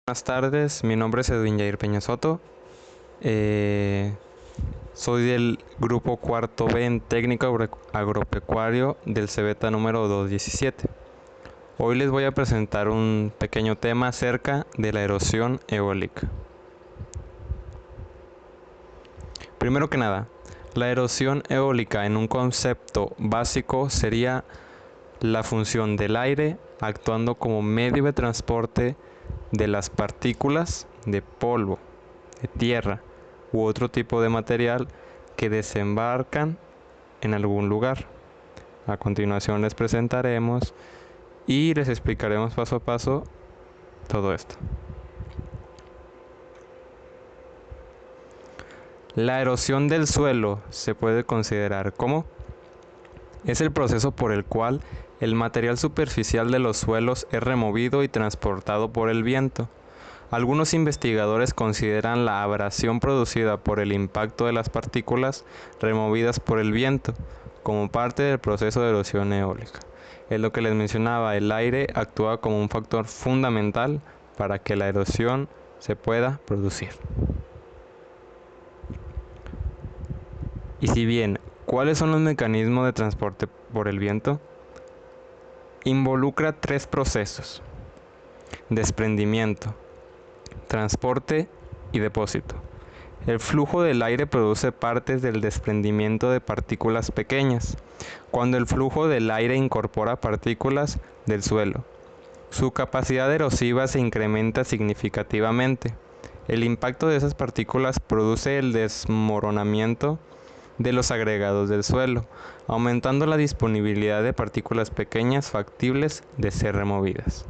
Buenas tardes, mi nombre es Edwin Jair Peña Soto. Soy del grupo cuarto B en técnico agropecuario del CEBETA número 217. Hoy les voy a presentar un pequeño tema acerca de la erosión eólica. Primero que nada, la erosión eólica en un concepto básico sería la función del aire actuando como medio de transporte de las partículas de polvo, de tierra u otro tipo de material que desembarcan en algún lugar. A continuación les presentaremos y les explicaremos paso a paso todo esto. La erosión del suelo se puede considerar como es el proceso por el cual el material superficial de los suelos es removido y transportado por el viento. Algunos investigadores consideran la abrasión producida por el impacto de las partículas removidas por el viento como parte del proceso de erosión eólica. Es lo que les mencionaba, el aire actúa como un factor fundamental para que la erosión se pueda producir. Y si bien, ¿cuáles son los mecanismos de transporte por el viento? Involucra tres procesos: desprendimiento, transporte y depósito. El flujo del aire produce partes del desprendimiento de partículas pequeñas, cuando el flujo del aire incorpora partículas del suelo. Su capacidad erosiva se incrementa significativamente. El impacto de esas partículas produce el desmoronamiento de los agregados del suelo, aumentando la disponibilidad de partículas pequeñas factibles de ser removidas.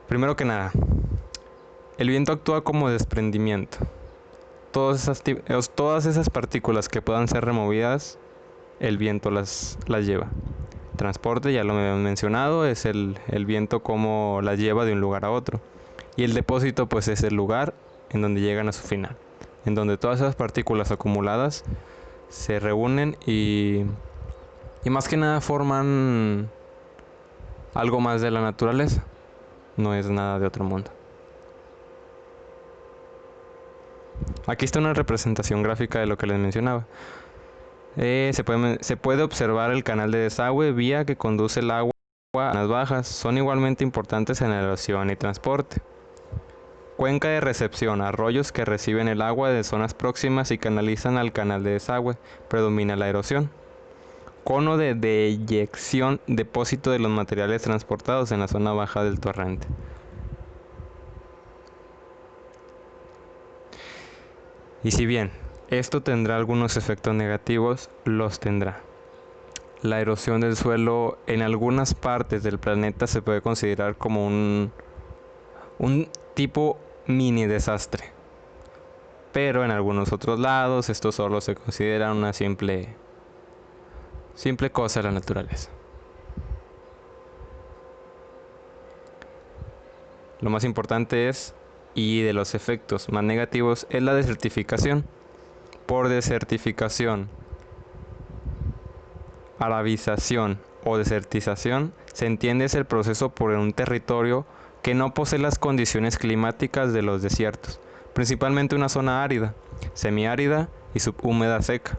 Primero que nada, el viento actúa como desprendimiento. Todas esas partículas que puedan ser removidas, el viento las lleva. Transporte, ya lo hemos mencionado, es el viento como las lleva de un lugar a otro. Y el depósito pues es el lugar en donde llegan a su final, en donde todas esas partículas acumuladas se reúnen y más que nada forman algo más de la naturaleza. No es nada de otro mundo. Aquí está una representación gráfica de lo que les mencionaba. Se puede observar el canal de desagüe, vía que conduce el agua a zonas bajas. Son igualmente importantes en la erosión y transporte. Cuenca de recepción, arroyos que reciben el agua de zonas próximas y canalizan al canal de desagüe. Predomina la erosión. Cono de deyección, depósito de los materiales transportados en la zona baja del torrente. Y si bien esto tendrá algunos efectos negativos, los tendrá. La erosión del suelo en algunas partes del planeta se puede considerar como un tipo mini desastre. Pero en algunos otros lados esto solo se considera una simple cosa de la naturaleza. Lo más importante es, y de los efectos más negativos, es la desertificación. Por desertificación, arabización o desertización se entiende es el proceso por un territorio que no posee las condiciones climáticas de los desiertos, principalmente una zona árida, semiárida y subhúmeda seca.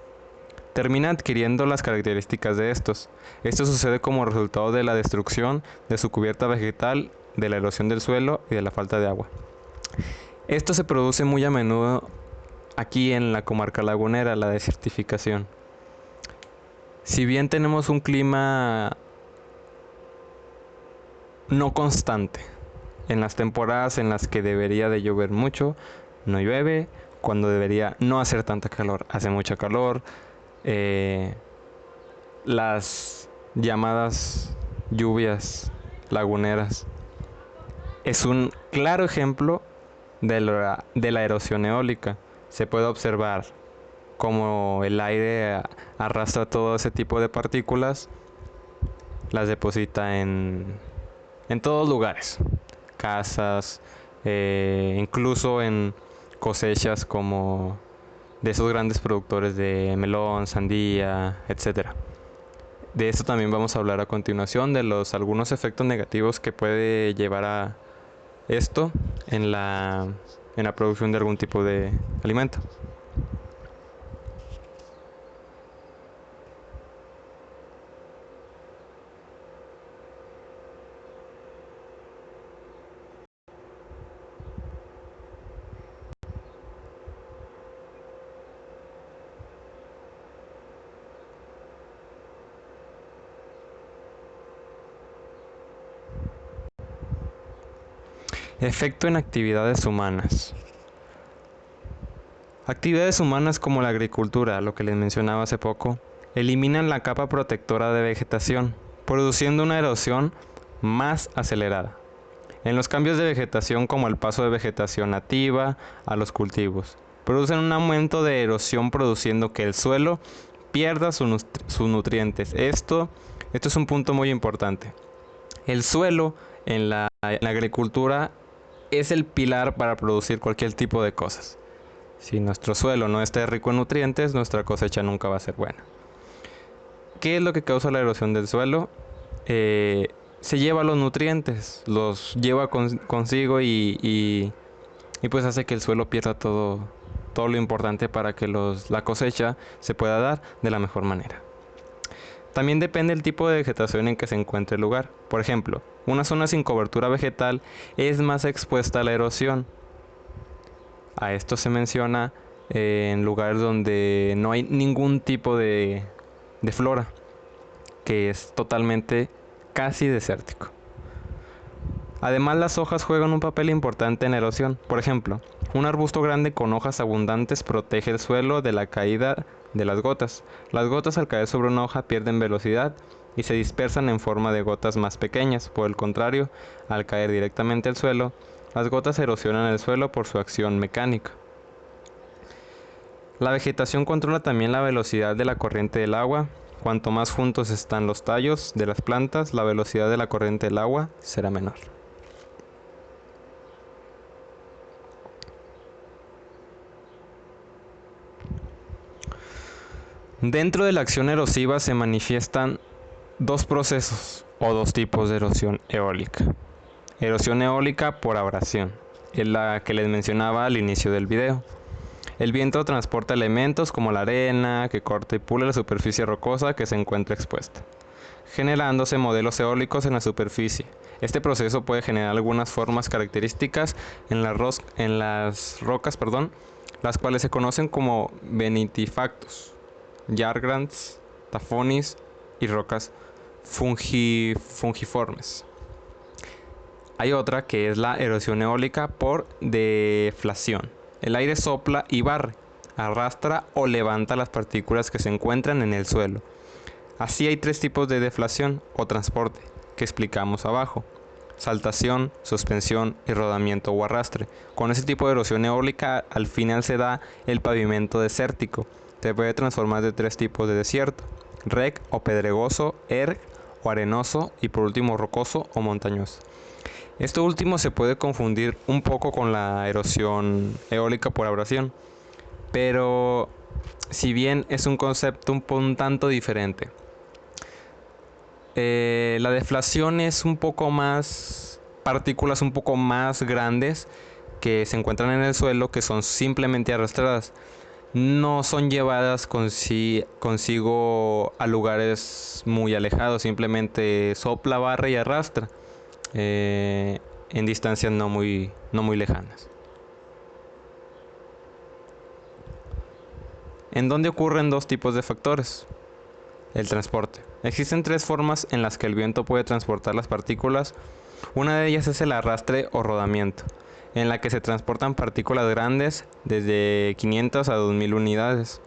Termina adquiriendo las características de estos. Esto sucede como resultado de la destrucción de su cubierta vegetal, de la erosión del suelo y de la falta de agua. Esto se produce muy a menudo aquí en la comarca lagunera, la desertificación. Si bien tenemos un clima no constante, en las temporadas en las que debería de llover mucho, no llueve; cuando debería no hacer tanta calor, hace mucha calor. Las llamadas lluvias laguneras es un claro ejemplo de la erosión eólica. Se puede observar cómo el aire arrastra todo ese tipo de partículas, las deposita en todos lugares, casas, incluso en cosechas como de esos grandes productores de melón, sandía, etcétera. De esto también vamos a hablar a continuación, de algunos efectos negativos que puede llevar Esto en la producción de algún tipo de alimento. Efecto en actividades humanas. Actividades humanas como la agricultura, lo que les mencionaba hace poco, eliminan la capa protectora de vegetación, produciendo una erosión más acelerada. En los cambios de vegetación como el paso de vegetación nativa a los cultivos, producen un aumento de erosión produciendo que el suelo pierda sus nutrientes. Esto es un punto muy importante. El suelo en la agricultura es el pilar para producir cualquier tipo de cosas. Si nuestro suelo no está rico en nutrientes, nuestra cosecha nunca va a ser buena. ¿Qué es lo que causa la erosión del suelo? Se lleva los nutrientes, los lleva consigo y pues hace que el suelo pierda todo lo importante para que la cosecha se pueda dar de la mejor manera. También depende del tipo de vegetación en que se encuentre el lugar. Por ejemplo, una zona sin cobertura vegetal es más expuesta a la erosión. A esto se menciona en lugares donde no hay ningún tipo de flora, que es totalmente casi desértico. Además, las hojas juegan un papel importante en la erosión. Por ejemplo, un arbusto grande con hojas abundantes protege el suelo de la caída de las gotas. Las gotas al caer sobre una hoja pierden velocidad y se dispersan en forma de gotas más pequeñas. Por el contrario, al caer directamente al suelo, las gotas erosionan el suelo por su acción mecánica. La vegetación controla también la velocidad de la corriente del agua. Cuanto más juntos están los tallos de las plantas, la velocidad de la corriente del agua será menor. Dentro de la acción erosiva se manifiestan dos procesos o dos tipos de erosión eólica. Erosión eólica por abrasión, es la que les mencionaba al inicio del video. El viento transporta elementos como la arena que corta y pule la superficie rocosa que se encuentra expuesta, generándose modelos eólicos en la superficie. Este proceso puede generar algunas formas características en las rocas, las cuales se conocen como benitifactos, yargrants, tafonis y rocas fungiformes. Hay otra que es la erosión eólica por deflación. El aire sopla y barre, arrastra o levanta las partículas que se encuentran en el suelo. Así hay tres tipos de deflación o transporte que explicamos abajo: saltación, suspensión y rodamiento o arrastre. Con ese tipo de erosión eólica al final se da el pavimento desértico. Se puede transformar de tres tipos de desierto: rec o pedregoso, erg o arenoso y por último rocoso o montañoso. Esto último se puede confundir un poco con la erosión eólica por abrasión, pero si bien es un concepto un tanto diferente. La deflación es un poco más partículas un poco más grandes que se encuentran en el suelo, que son simplemente arrastradas. No son llevadas consigo a lugares muy alejados, simplemente sopla, barre y arrastra en distancias no muy lejanas. ¿En dónde ocurren dos tipos de factores? El transporte. Existen tres formas en las que el viento puede transportar las partículas. Una de ellas es el arrastre o rodamiento, en la que se transportan partículas grandes desde 500 a 2000 unidades.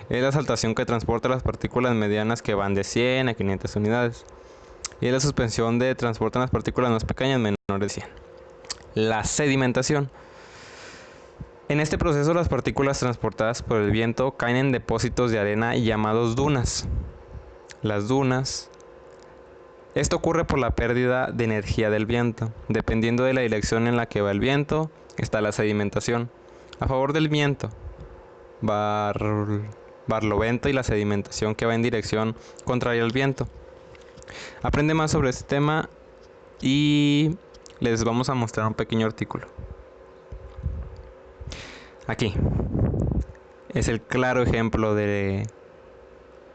Es la saltación que transporta las partículas medianas que van de 100 a 500 unidades. Y es la suspensión de transportan las partículas más pequeñas menores de 100. La sedimentación. En este proceso las partículas transportadas por el viento caen en depósitos de arena llamados dunas. Las dunas. Esto ocurre por la pérdida de energía del viento. Dependiendo de la dirección en la que va el viento, está la sedimentación. A favor del viento, barlovento, y la sedimentación que va en dirección contraria al viento. Aprende más sobre este tema y les vamos a mostrar un pequeño artículo. Aquí es el claro ejemplo de,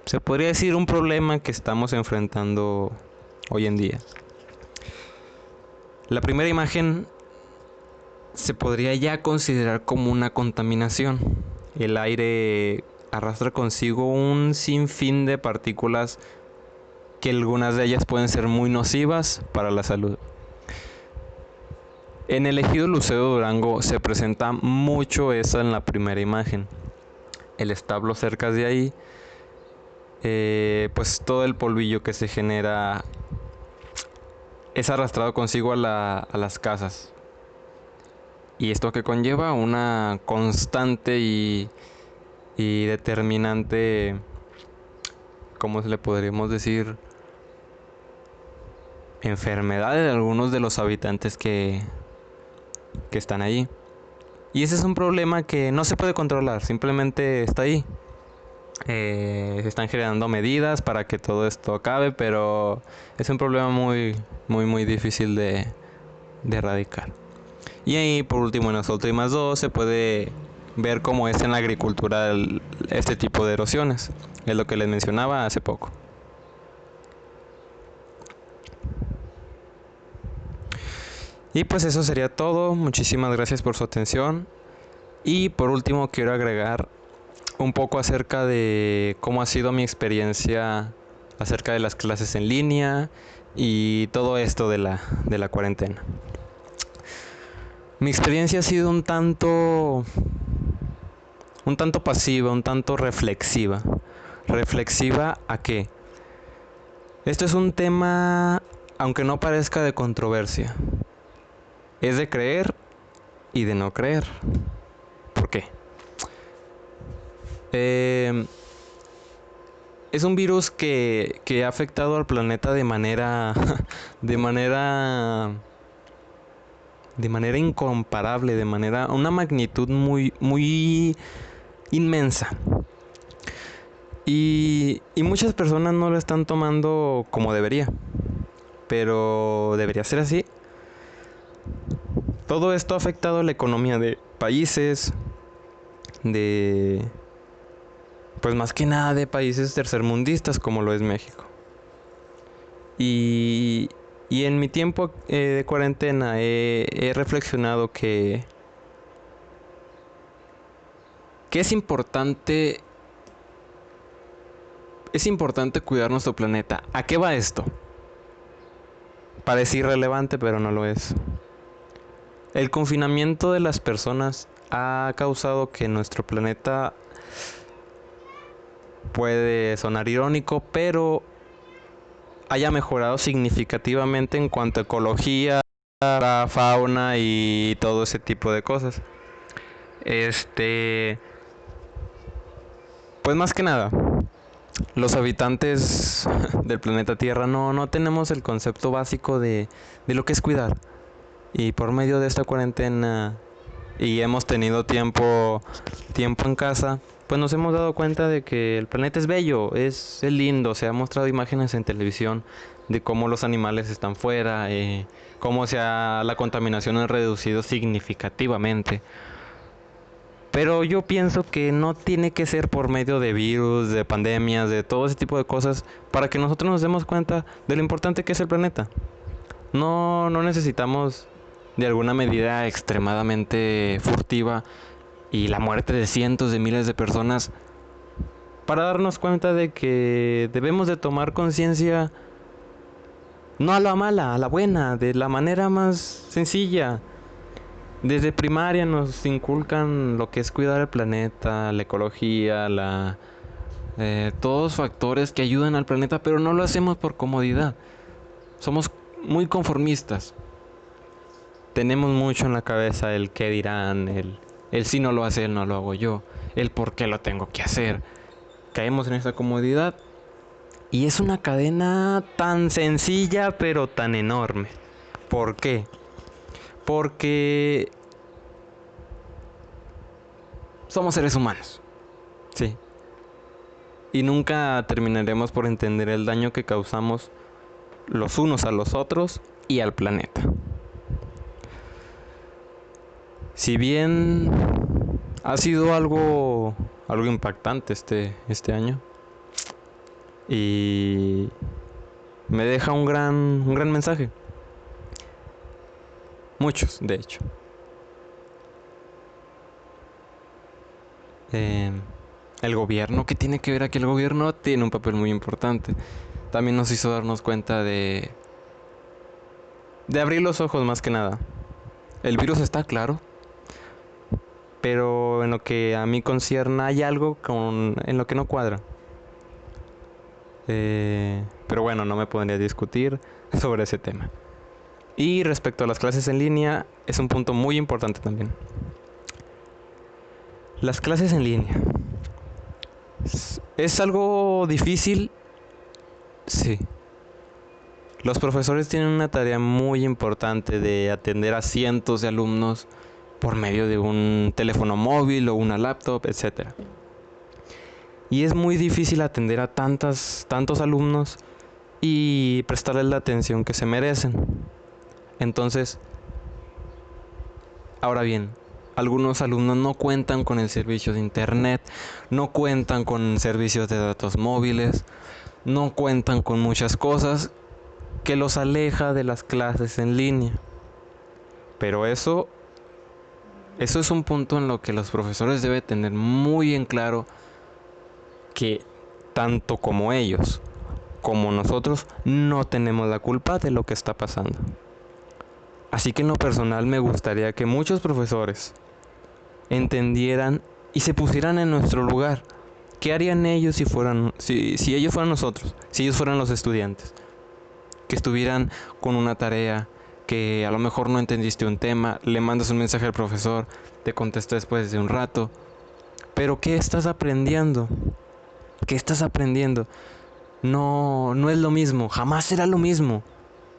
se podría decir, un problema que estamos enfrentando hoy en día. La primera imagen se podría ya considerar como una contaminación. El aire arrastra consigo un sinfín de partículas que algunas de ellas pueden ser muy nocivas para la salud. En el ejido Lucero Durango se presenta mucho eso en la primera imagen. El establo cerca de ahí, pues todo el polvillo que se genera es arrastrado consigo a las casas. Y esto que conlleva una constante y determinante, ¿cómo se le podríamos decir? Enfermedad de algunos de los habitantes que están ahí. Y ese es un problema que no se puede controlar, simplemente está ahí. Se están generando medidas para que todo esto acabe, pero es un problema muy difícil de erradicar. Y ahí, por último, en las últimas dos se puede ver cómo es en la agricultura este tipo de erosiones. Es lo que les mencionaba hace poco. Y pues eso sería todo. Muchísimas gracias por su atención. Y por último quiero agregar un poco acerca de cómo ha sido mi experiencia acerca de las clases en línea y todo esto de la cuarentena. Mi experiencia ha sido un tanto pasiva, un tanto reflexiva. ¿Reflexiva a qué? Esto es un tema, aunque no parezca, de controversia. Es de creer y de no creer. ¿Por qué? Es un virus que ha afectado al planeta de manera incomparable, una magnitud muy inmensa. Y muchas personas no lo están tomando como debería, pero debería ser así. Todo esto ha afectado la economía de países, pues más que nada de países tercermundistas como lo es México. Y en mi tiempo de cuarentena he reflexionado que es importante cuidar nuestro planeta. ¿A qué va esto? Parece irrelevante, pero no lo es. El confinamiento de las personas ha causado que nuestro planeta, puede sonar irónico, pero haya mejorado significativamente en cuanto a ecología, fauna y todo ese tipo de cosas. Pues más que nada, los habitantes del planeta Tierra no tenemos el concepto básico de lo que es cuidar. Y por medio de esta cuarentena, y hemos tenido tiempo en casa, pues nos hemos dado cuenta de que el planeta es bello, es lindo. Se han mostrado imágenes en televisión de cómo los animales están fuera, cómo la contaminación ha reducido significativamente. Pero yo pienso que no tiene que ser por medio de virus, de pandemias, de todo ese tipo de cosas, para que nosotros nos demos cuenta de lo importante que es el planeta. No necesitamos de alguna medida extremadamente furtiva y la muerte de cientos de miles de personas para darnos cuenta de que debemos de tomar conciencia, no a la mala, a la buena, de la manera más sencilla. Desde primaria nos inculcan lo que es cuidar el planeta, la ecología, todos factores que ayudan al planeta, pero no lo hacemos por comodidad. Somos muy conformistas. Tenemos mucho en la cabeza el qué dirán, el si no lo hace él, no lo hago yo, el por qué lo tengo que hacer. Caemos en esa comodidad y es una cadena tan sencilla pero tan enorme. ¿Por qué? Porque somos seres humanos, sí. Y nunca terminaremos por entender el daño que causamos los unos a los otros y al planeta. Si bien ha sido algo impactante este año y me deja un gran mensaje. Muchos, de hecho. El gobierno, ¿qué tiene que ver aquí? El gobierno tiene un papel muy importante. También nos hizo darnos cuenta de abrir los ojos más que nada. El virus está claro, pero en lo que a mí concierne hay algo en lo que no cuadra. Pero bueno, no me pondría a discutir sobre ese tema. Y respecto a las clases en línea, es un punto muy importante también. Las clases en línea. ¿Es algo difícil? Sí. Los profesores tienen una tarea muy importante de atender a cientos de alumnos por medio de un teléfono móvil o una laptop, etc. Y es muy difícil atender a tantos alumnos y prestarles la atención que se merecen. Entonces, ahora bien, algunos alumnos no cuentan con el servicio de internet, no cuentan con servicios de datos móviles, no cuentan con muchas cosas que los aleja de las clases en línea. Pero eso es un punto en lo que los profesores deben tener muy en claro, que tanto como ellos como nosotros no tenemos la culpa de lo que está pasando. Así que en lo personal me gustaría que muchos profesores entendieran y se pusieran en nuestro lugar. ¿Qué harían ellos si ellos fueran nosotros, si ellos fueran los estudiantes? Que estuvieran con una tarea, que a lo mejor no entendiste un tema, le mandas un mensaje al profesor, te contesta después de un rato. Pero ¿qué estás aprendiendo? ¿Qué estás aprendiendo? No es lo mismo, jamás será lo mismo.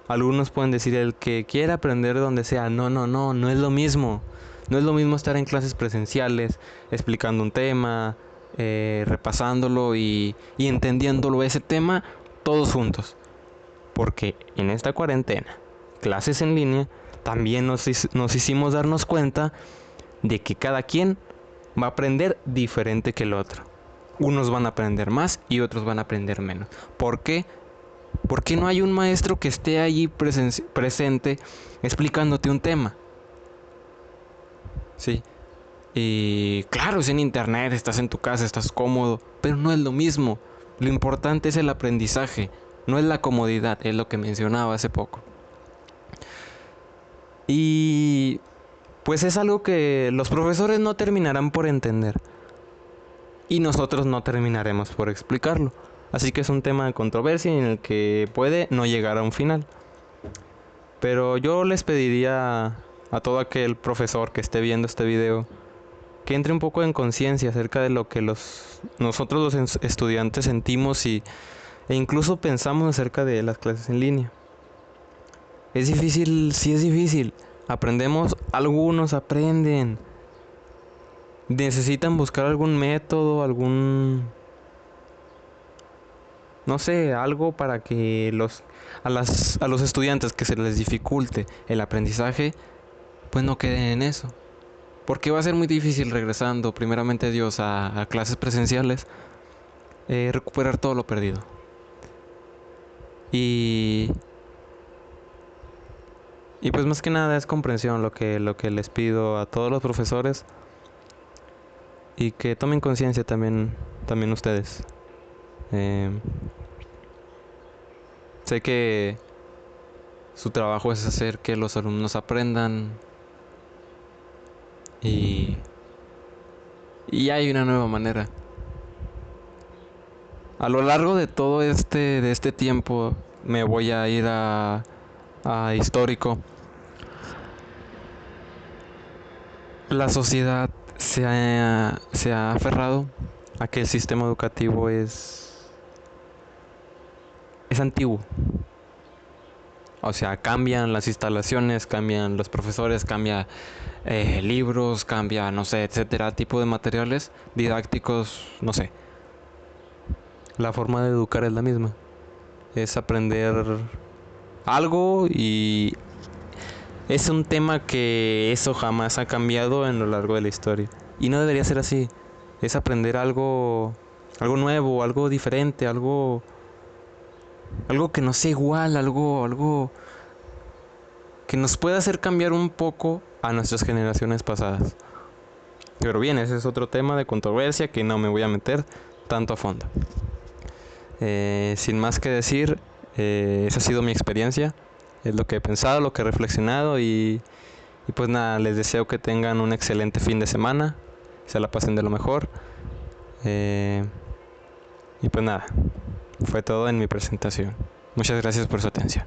Algunos pueden decir, el que quiera aprender donde sea. No es lo mismo. No es lo mismo estar en clases presenciales, explicando un tema, repasándolo y entendiéndolo ese tema todos juntos. Porque en esta cuarentena, clases en línea, también nos hicimos darnos cuenta de que cada quien va a aprender diferente que el otro. Unos van a aprender más y otros van a aprender menos. ¿Por qué? Porque no hay un maestro que esté allí presente explicándote un tema. Sí. Y claro, es en internet, estás en tu casa, estás cómodo, pero no es lo mismo. Lo importante es el aprendizaje, no es la comodidad, es lo que mencionaba hace poco. Y pues es algo que los profesores no terminarán por entender. Y nosotros no terminaremos por explicarlo. Así que es un tema de controversia en el que puede no llegar a un final. Pero yo les pediría a todo aquel profesor que esté viendo este video que entre un poco en conciencia acerca de lo que nosotros los estudiantes sentimos e incluso pensamos acerca de las clases en línea. Es difícil, sí es difícil. Aprendemos, algunos aprenden. Necesitan buscar algún método, no sé, algo para que a los estudiantes que se les dificulte el aprendizaje, pues no queden en eso. Porque va a ser muy difícil, regresando primeramente Dios a clases presenciales, recuperar todo lo perdido. Y pues más que nada es comprensión lo que les pido a todos los profesores, y que tomen conciencia también ustedes. Sé que su trabajo es hacer que los alumnos aprendan, y hay una nueva manera. A lo largo de todo de este tiempo me voy a ir a histórico. La sociedad se ha aferrado a que el sistema educativo es antiguo. O sea, cambian las instalaciones, cambian los profesores, cambia libros, cambia, no sé, etcétera, tipo de materiales didácticos, no sé. La forma de educar es la misma. Es aprender algo y es un tema que eso jamás ha cambiado en lo largo de la historia. Y no debería ser así. Es aprender algo nuevo, algo diferente, algo que no sea igual, algo que nos pueda hacer cambiar un poco a nuestras generaciones pasadas. Pero bien, ese es otro tema de controversia que no me voy a meter tanto a fondo. Sin más que decir, esa ha sido mi experiencia, es lo que he pensado, lo que he reflexionado y pues nada, les deseo que tengan un excelente fin de semana, se la pasen de lo mejor. Y pues nada, fue todo en mi presentación. Muchas gracias por su atención.